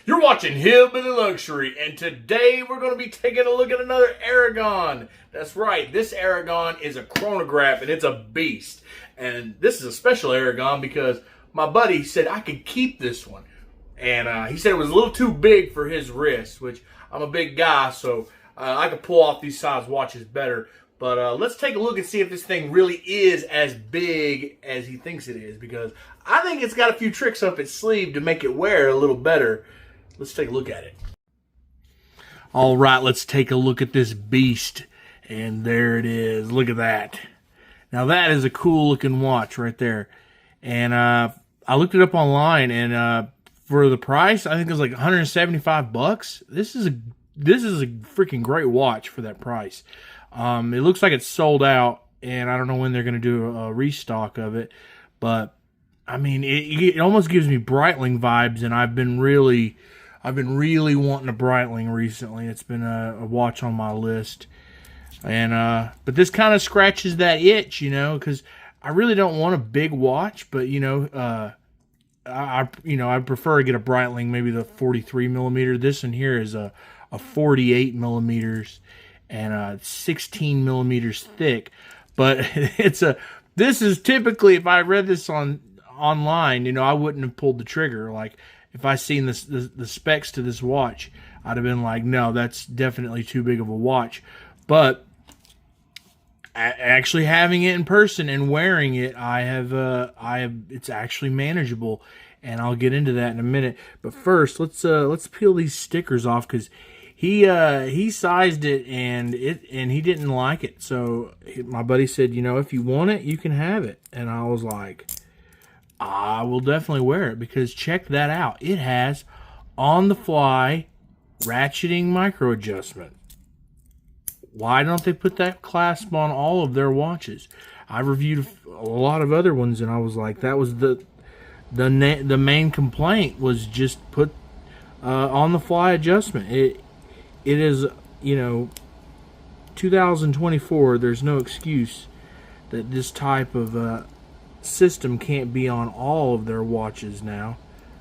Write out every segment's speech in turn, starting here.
You're watching Hillbilly Luxury, and today we're going to be taking a look at another Aragon. That's right, this Aragon is a chronograph, and it's a beast. And this is a special Aragon because my buddy said I could keep this one. And he said it was a little too big for his wrist, which I'm a big guy, so I could pull off these size watches better. But let's take a look and see if this thing really is as big as he thinks it is, because I think it's got a few tricks up its sleeve to make it wear a little better. Let's take a look at it. All right, let's take a look at this beast. And there it is. Look at that. Now that is a cool looking watch right there. And I looked it up online, and for the price, I think it was like 175 bucks. This is a freaking great watch for that price. It looks like it's sold out, and I don't know when they're going to do a restock of it. But I mean, it almost gives me Breitling vibes, and I've been really wanting a Breitling recently. It's been a watch on my list, and but this kind of scratches that itch, you know, because I really don't want a big watch, but you know, I prefer to get a Breitling, maybe the 43 millimeter. This one here is a 48 millimeters and 16 millimeters thick, but this is typically, if I read this online, you know, I wouldn't have pulled the trigger. Like, if I seen the specs to this watch, I'd have been like, no, that's definitely too big of a watch. But actually having it in person and wearing it, it's actually manageable, and I'll get into that in a minute. But first, let's peel these stickers off, because he sized it and he didn't like it. So my buddy said, you know, if you want it, you can have it. And I was like, I will definitely wear it, because check that out. It has on-the-fly ratcheting micro adjustment. Why don't they put that clasp on all of their watches? I reviewed a lot of other ones, and I was like, that was the main complaint, was just put on-the-fly adjustment. It is, you know, 2024. There's no excuse that this type of system can't be on all of their watches now,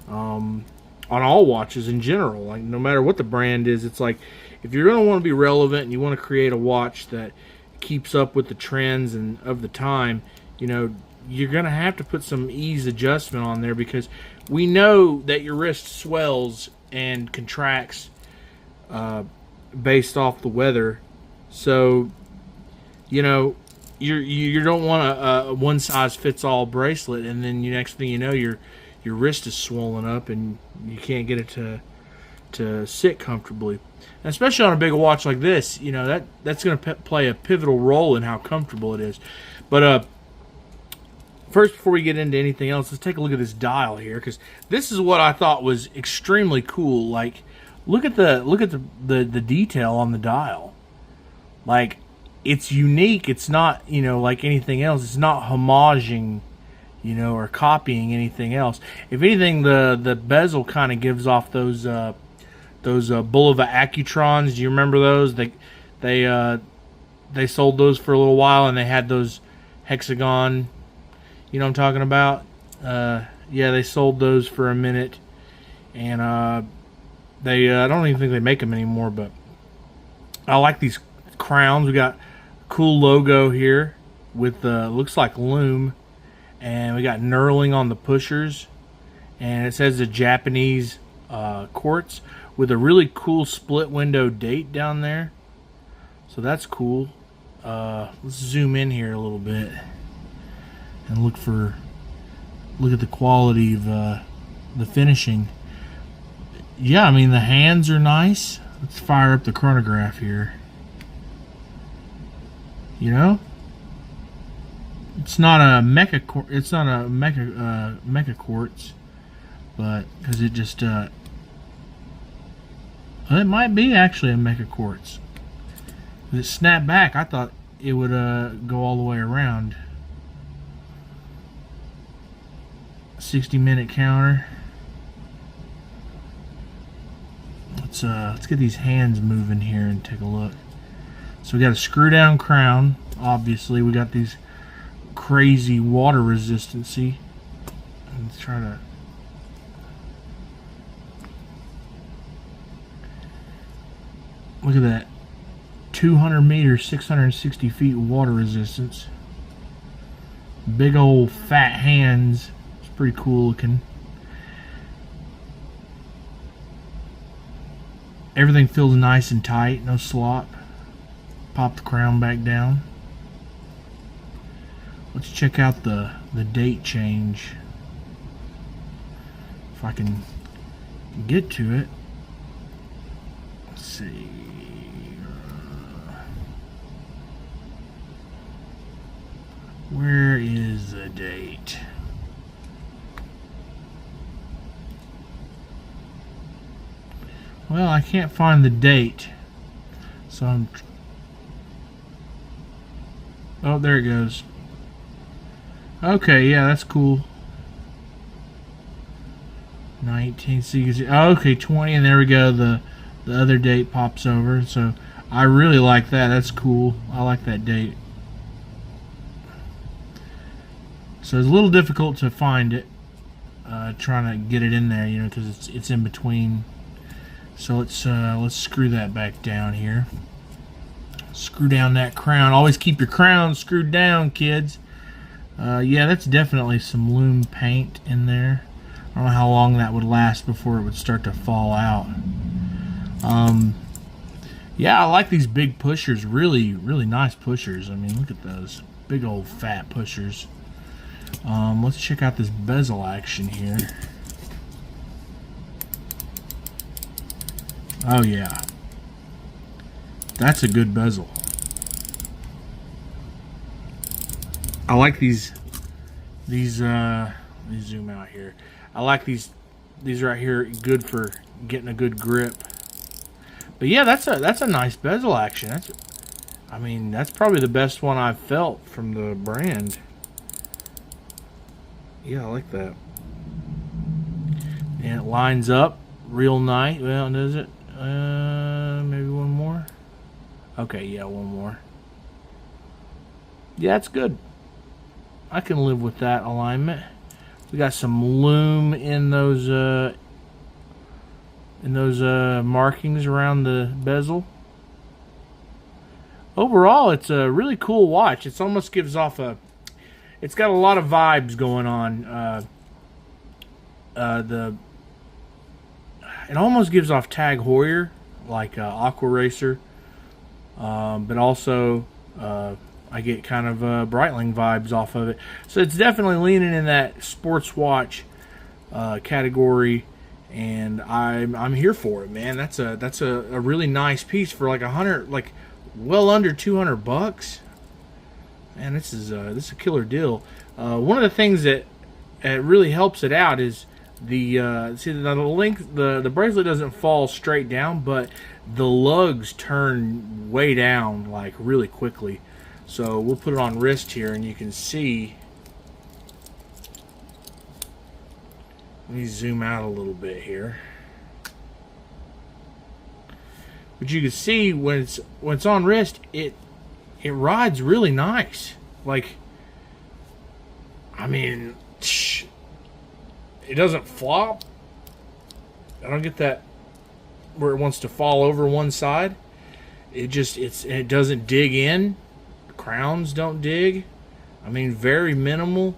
on all watches in general. Like, no matter what the brand is, it's like, if you're going to want to be relevant and you want to create a watch that keeps up with the trends and of the time, you know, you're going to have to put some ease adjustment on there, because we know that your wrist swells and contracts based off the weather. So, you know, you don't want a one size fits all bracelet, and then the next thing you know, your wrist is swollen up and you can't get it to sit comfortably. And especially on a big watch like this, you know, that's going to play a pivotal role in how comfortable it is. But first, before we get into anything else, let's take a look at this dial here, because this is what I thought was extremely cool. Like, look at the detail on the dial. Like, it's unique. It's not, you know, like anything else. It's not homaging, you know, or copying anything else. If anything, the bezel kind of gives off those Bulova Accutrons. Do you remember those? They sold those for a little while, and they had those hexagon. You know what I'm talking about? Yeah, they sold those for a minute, and I don't even think they make them anymore. But I like these crowns. We got a cool logo here with looks like loom, and we got knurling on the pushers, and it says the Japanese quartz with a really cool split window date down there. So that's cool. Let's zoom in here a little bit and look at the quality of the finishing. Yeah, I mean, the hands are nice. Let's fire up the chronograph here. You know, it's not a mecha quartz, but because it just well, it might be actually a mecha quartz. It snapped back. I thought it would go all the way around. 60-minute counter. Let's get these hands moving here and take a look. So we got a screw down crown. Obviously, we got these crazy water resistancy. Let's try to Look at that. 200 meters, 660 feet water resistance. Big old fat hands. It's pretty cool looking. Everything feels nice and tight, no slop. Pop the crown back down. Let's check out the date change. If I can get to it. Let's see. Where is the date? Well, I can't find the date. So I'm... Oh, there it goes. Okay, yeah, that's cool. 19, so you can see, oh, okay, 20, and there we go. The other date pops over. So I really like that. That's cool. I like that date. So it's a little difficult to find it, trying to get it in there, you know, because it's in between. So let's screw that back down here. Screw down that crown. Always keep your crown screwed down, kids. Yeah, that's definitely some loom paint in there. I don't know how long that would last before it would start to fall out. Yeah, I like these big pushers. Really, really nice pushers. I mean, look at those big old fat pushers. Let's check out this bezel action here. Oh yeah, that's a good bezel. I like these. Let me zoom out here. I like these right here. Good for getting a good grip. But yeah, that's a nice bezel action. I mean, that's probably the best one I've felt from the brand. Yeah, I like that. And it lines up real nice. Well, does it? Maybe one more. Okay, yeah, one more. Yeah, it's good. I can live with that alignment. We got some loom in those markings around the bezel. Overall, it's a really cool watch. It almost gives off a... It's got a lot of vibes going on. It almost gives off Tag Heuer, like Aqua Racer, but also I get kind of Breitling vibes off of it. So it's definitely leaning in that sports watch category, and I'm here for it, man. That's a really nice piece for like well under $200. Man, this is a killer deal. One of the things that really helps it out is the bracelet doesn't fall straight down, but the lugs turn way down like really quickly. So we'll put it on wrist here, and you can see. Let me zoom out a little bit here. But you can see when it's on wrist, it rides really nice. Like, I mean, it doesn't flop. I don't get that where it wants to fall over one side. It doesn't dig in. The crowns don't dig. I mean, very minimal.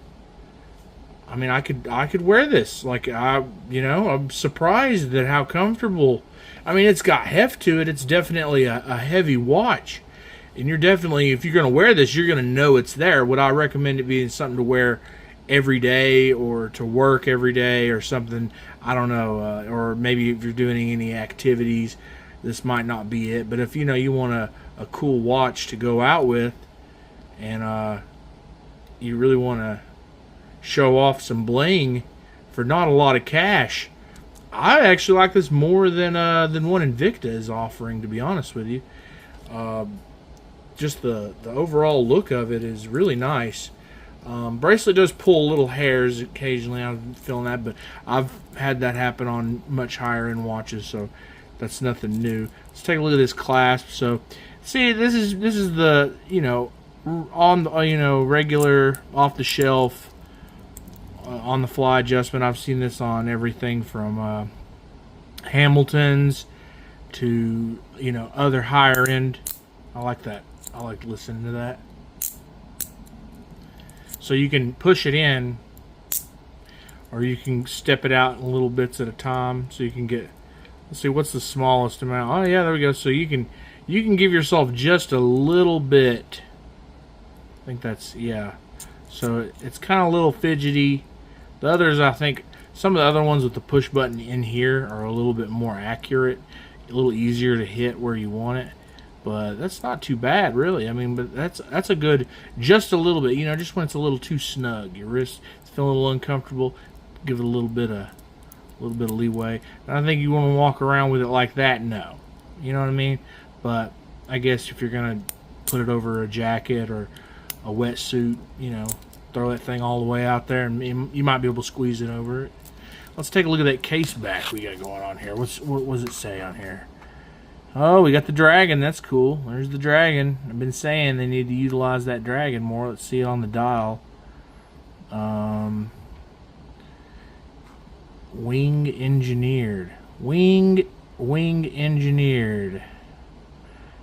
I mean, I could wear this. Like, I'm surprised at how comfortable. I mean, it's got heft to it. It's definitely a heavy watch. And you're definitely, if you're going to wear this, you're going to know it's there. Would I recommend it being something to wear every day or to work every day or something? I don't know. Or maybe if you're doing any activities, this might not be it. But if you want a cool watch to go out with, and you really want to show off some bling for not a lot of cash, I actually like this more than one Invicta is offering, to be honest with you. Just the overall look of it is really nice. Bracelet does pull little hairs occasionally. I'm feeling that, but I've had that happen on much higher end watches, so that's nothing new. Let's take a look at this clasp. So, see, this is the on the regular off the shelf on the fly adjustment. I've seen this on everything from Hamiltons to, you know, other higher end. I like that. I like listening to that. So you can push it in, or you can step it out in little bits at a time. So you can get, let's see, what's the smallest amount? Oh yeah, there we go. So you can give yourself just a little bit. I think that's, yeah. So it's kind of a little fidgety. The others, I think, some of the other ones with the push button in here are a little bit more accurate, a little easier to hit where you want it. But that's not too bad, really. I mean, but that's a good, just a little bit. You know, just when it's a little too snug, your wrist is feeling a little uncomfortable, give it a little bit of leeway. And I think you want to walk around with it like that. No, you know what I mean. But I guess if you're gonna put it over a jacket or a wetsuit, you know, throw that thing all the way out there, and you might be able to squeeze it over it. Let's take a look at that case back we got going on here. What does it say on here? Oh, we got the dragon. That's cool. There's the dragon. I've been saying they need to utilize that dragon more. Let's see it on the dial. Wing engineered. Wing engineered.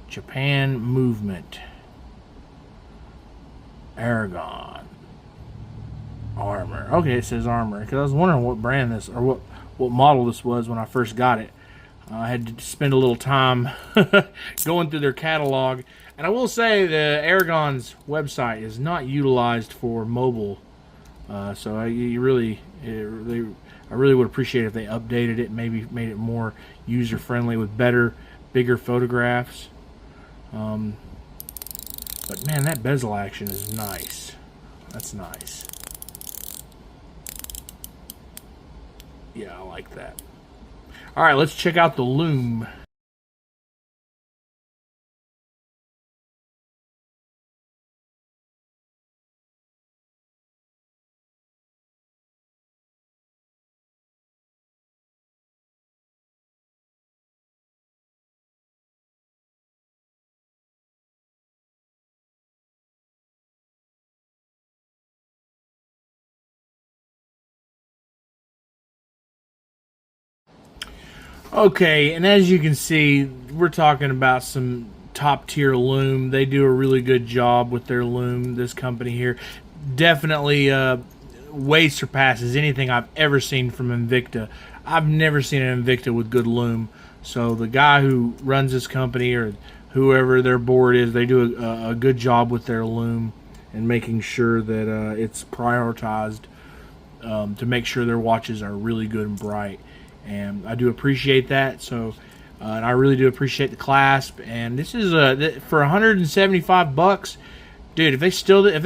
Japan movement. Aragon. Armour. Okay, it says Armour. Because I was wondering what brand this, or what model this was when I first got it. I had to spend a little time going through their catalog. And I will say the Aragon's website is not utilized for mobile. So I really would appreciate if they updated it, maybe made it more user-friendly with better, bigger photographs. But man, that bezel action is nice. That's nice. Yeah, I like that. All right, let's check out the loom. Okay, and as you can see, we're talking about some top tier loom. They do a really good job with their loom, this company here. Definitely way surpasses anything I've ever seen from Invicta. I've never seen an Invicta with good loom. So the guy who runs this company, or whoever their board is, they do a good job with their loom and making sure that it's prioritized to make sure their watches are really good and bright. And I do appreciate that. So, and I really do appreciate the clasp. And this is for 175 bucks, dude. If they're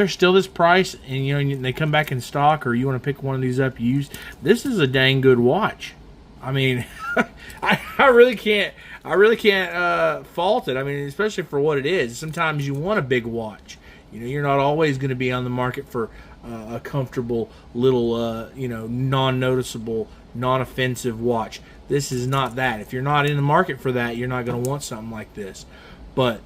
still this price, and you know they come back in stock, or you want to pick one of these up used, this is a dang good watch. I mean, I really can't fault it. I mean, especially for what it is. Sometimes you want a big watch. You know, you're not always going to be on the market for a comfortable little, you know, non-noticeable, non-offensive watch. This is not that. If you're not in the market for that, you're not going to want something like this. But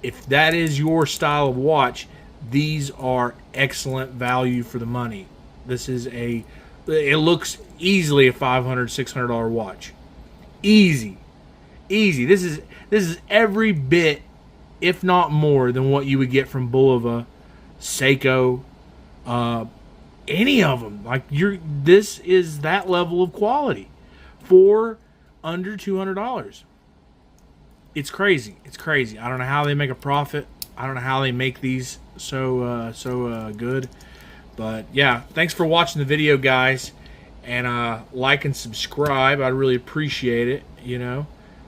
if that is your style of watch, these are excellent value for the money. This is it looks easily a $500, $600 watch. Easy. This is every bit, if not more, than what you would get from Bulova, Seiko, any of them. Like this is that level of quality for under $200. It's crazy. It's crazy. I don't know how they make a profit. I don't know how they make these so good. But yeah, thanks for watching the video, guys, and like and subscribe. I'd really appreciate it. You know,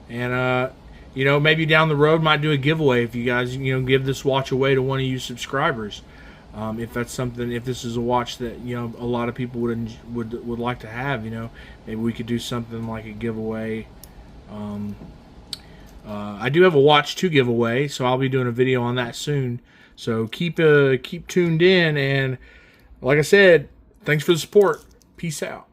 and you know, maybe down the road might do a giveaway if you guys, you know, give this watch away to one of you subscribers. If that's something, if this is a watch that, you know, a lot of people would like to have, you know, maybe we could do something like a giveaway. I do have a watch to give away, so I'll be doing a video on that soon. So keep tuned in, and like I said, thanks for the support. Peace out.